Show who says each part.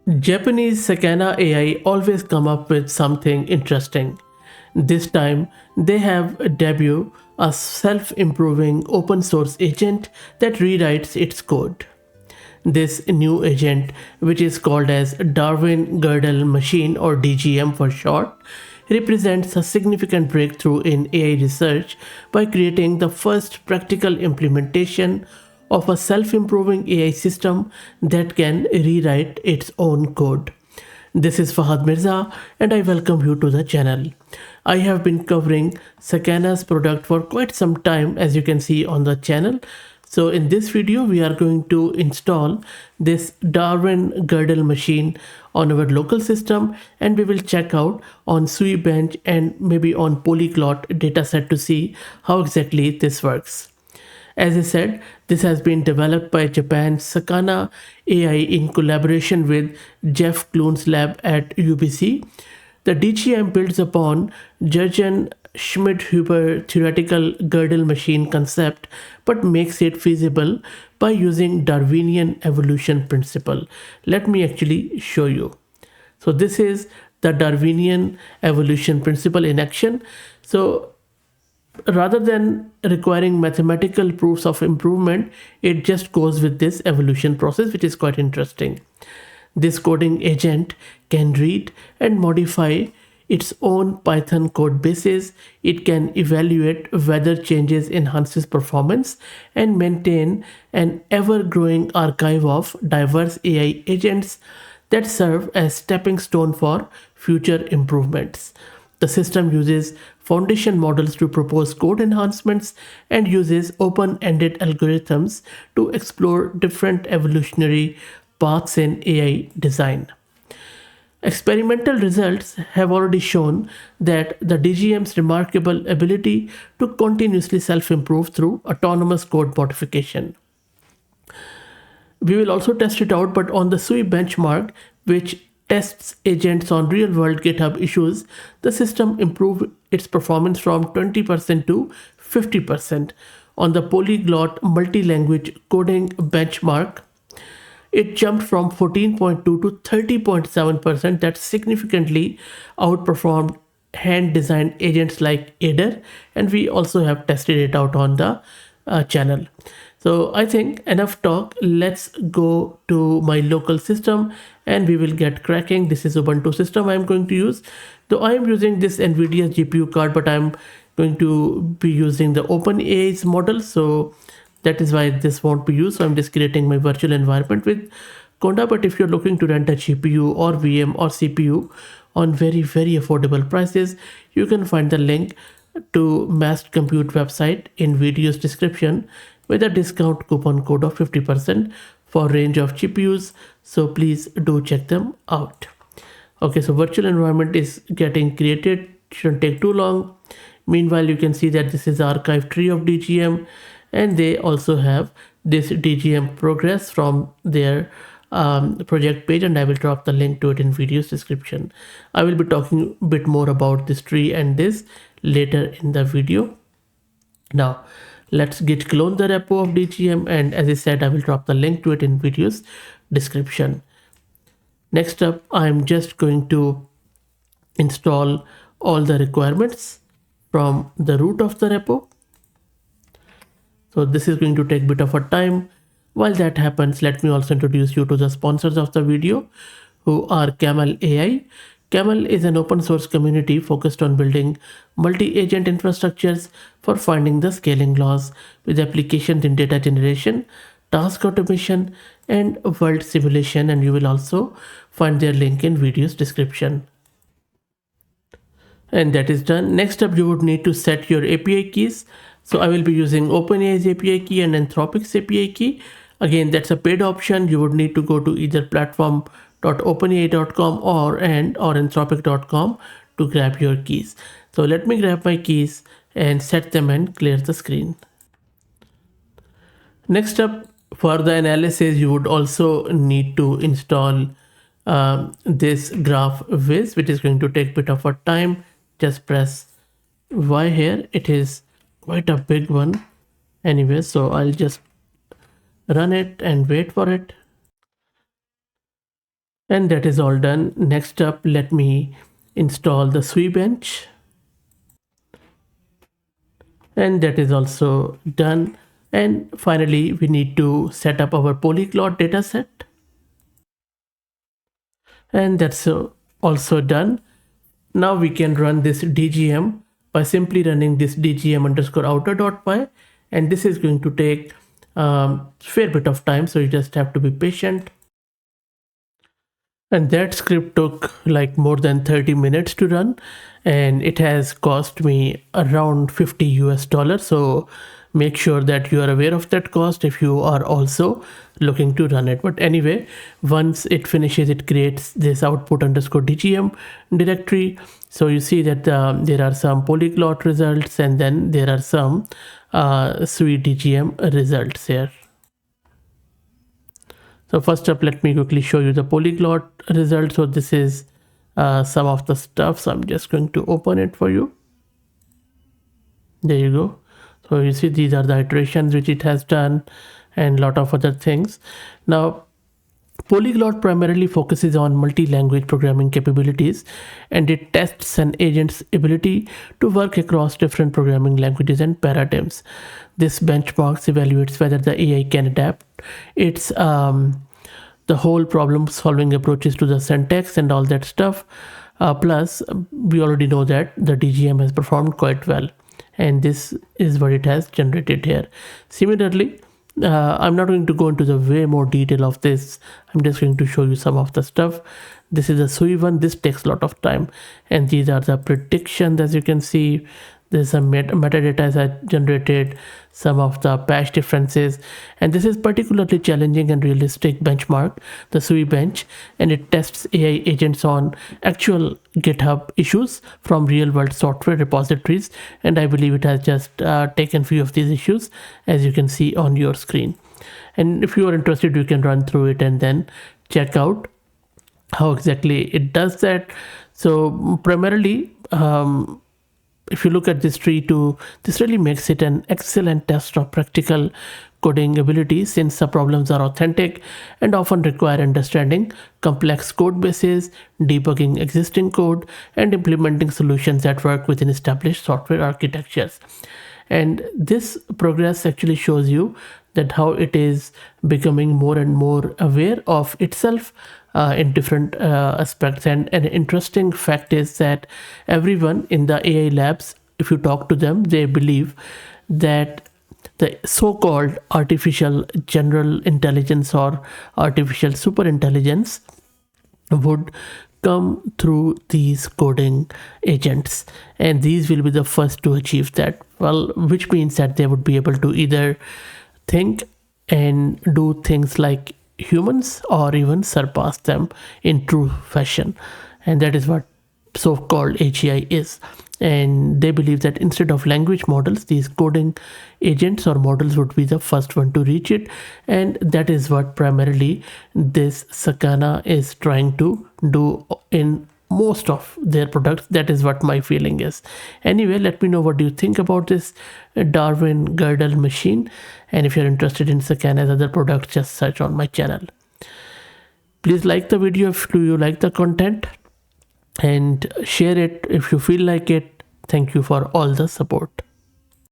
Speaker 1: Japanese Sakana AI always come up with something interesting. This time, they have debuted a self-improving open source agent that rewrites its code. This new agent, which is called as Darwin Gödel Machine or DGM for short, represents a significant breakthrough in AI research by creating the first practical implementation of a self-improving AI system that can rewrite its own code. This is Fahad Mirza and I welcome you to the channel. I have been covering Sakana's product for quite some time, as you can see on the channel. So in this video, we are going to install this Darwin Gödel machine on our local system, and we will check out on Sui Bench and maybe on Polyglot dataset to see how exactly this works. As I said, this has been developed by Japan's Sakana AI in collaboration with Jeff Kloon's lab at UBC. The DGM builds upon Jurgen Schmidhuber theoretical Gödel machine concept but makes it feasible by using Darwinian evolution principle. Let me actually show you. So this is the Darwinian evolution principle in action. So rather than requiring mathematical proofs of improvement, it just goes with this evolution process, which is quite interesting. This coding agent can read and modify its own Python code bases. It can evaluate whether changes enhances performance and maintain an ever-growing archive of diverse AI agents that serve as stepping stone for future improvements. The system uses foundation models to propose code enhancements and uses open-ended algorithms to explore different evolutionary paths in AI design. Experimental results have already shown that the DGM's remarkable ability to continuously self-improve through autonomous code modification. We will also test it out, but on the Sui benchmark, which tests agents on real-world GitHub issues, the system improved its performance from 20% to 50%. On the Polyglot multi-language coding benchmark, it jumped from 14.2 to 30.7%. That significantly outperformed hand-designed agents like Ada, and we also have tested it out on the channel. So I think enough talk. Let's go to my local system and we will get cracking. This is Ubuntu system I'm going to use. Though I am using this NVIDIA GPU card, but I'm going to be using the OpenAI's model. So that is why this won't be used. So I'm just creating my virtual environment with Conda. But if you're looking to rent a GPU or VM or CPU on very affordable prices, you can find the link to Massed Compute website in video's description with a discount coupon code of 50% for range of GPUs. So please do check them out. Okay, so virtual environment is getting created. Shouldn't take too long. Meanwhile, you can see that this is archive tree of DGM, and they also have this DGM progress from their project page, and I will drop the link to it in video's description. I will be talking a bit more about this tree and this later in the video. Now let's git clone the repo of DGM, and as I said, I will drop the link to it in video's description. Next up, I'm just going to install all the requirements from the root of the repo. So this is going to take a bit of a time. While that happens, let me also introduce you to the sponsors of the video, who are Camel AI. Camel is an open source community focused on building multi-agent infrastructures for finding the scaling laws with applications in data generation, task automation, and world simulation, and you will also find their link in video's description. And that is done. Next up, you would need to set your API keys. So I will be using OpenAI's API key and Anthropic's API key. Again, that's a paid option. You would need to go to either platform.openai.com or anthropic.com to grab your keys. So let me grab my keys and set them and clear the screen. Next up, for the analysis, you would also need to install this graph viz, which is going to take a bit of a time. Just press Y here. It is quite a big one anyway, so I'll just run it and wait for it. And that is all done. Next up, let me install the Sui bench, and that is also done. And finally, we need to set up our polyglot dataset, and that's also done. Now we can run this DGM by simply running this DGM underscore outer.py, and this is going to take fair bit of time, so you just have to be patient. And that script took like more than 30 minutes to run, and it has cost me around 50 US dollars. So make sure that you are aware of that cost if you are also looking to run it. But anyway, once it finishes, it creates this output underscore DGM directory. So you see that there are some polyglot results, and then there are some sweet DGM results here. So first up, let me quickly show you the polyglot result. So this is some of the stuff. So I'm just going to open it for you. There you go. So you see these are the iterations which it has done and a lot of other things. Now, Polyglot primarily focuses on multi-language programming capabilities, and it tests an agent's ability to work across different programming languages and paradigms. This benchmarks evaluates whether the AI can adapt its the whole problem solving approaches to the syntax and all that stuff. Plus, we already know that the DGM has performed quite well, and this is what it has generated here. Similarly, I'm not going to go into the way more detail of this. I'm just going to show you some of the stuff. This is a SUI one. This takes a lot of time, and these are the predictions. As you can see, there's some metadata as I generated, some of the patch differences, and this is particularly challenging and realistic benchmark, the SUI bench, and it tests AI agents on actual GitHub issues from real world software repositories, and I believe it has just taken few of these issues, as you can see on your screen. And if you are interested, you can run through it and then check out how exactly it does that. So primarily, if you look at this tree too, this really makes it an excellent test of practical coding ability, since the problems are authentic and often require understanding complex code bases, debugging existing code, and implementing solutions that work within established software architectures. And this progress actually shows you that how it is becoming more and more aware of itself in different aspects. And an interesting fact is that everyone in the AI labs, if you talk to them, they believe that the so-called artificial general intelligence or artificial super intelligence would come through these coding agents, and these will be the first to achieve that. Well, which means that they would be able to either think and do things like humans or even surpass them in true fashion. And that is what so-called AGI is. And they believe that instead of language models, these coding agents or models would be the first one to reach it. And that is what primarily this Sakana is trying to do in most of their products. That is what my feeling is. Anyway, let me know what do you think about this Darwin Gödel machine. And if you're interested in Sakana's other products, just search on my channel. Please like the video if you like the content, and share it if you feel like it. Thank you for all the support.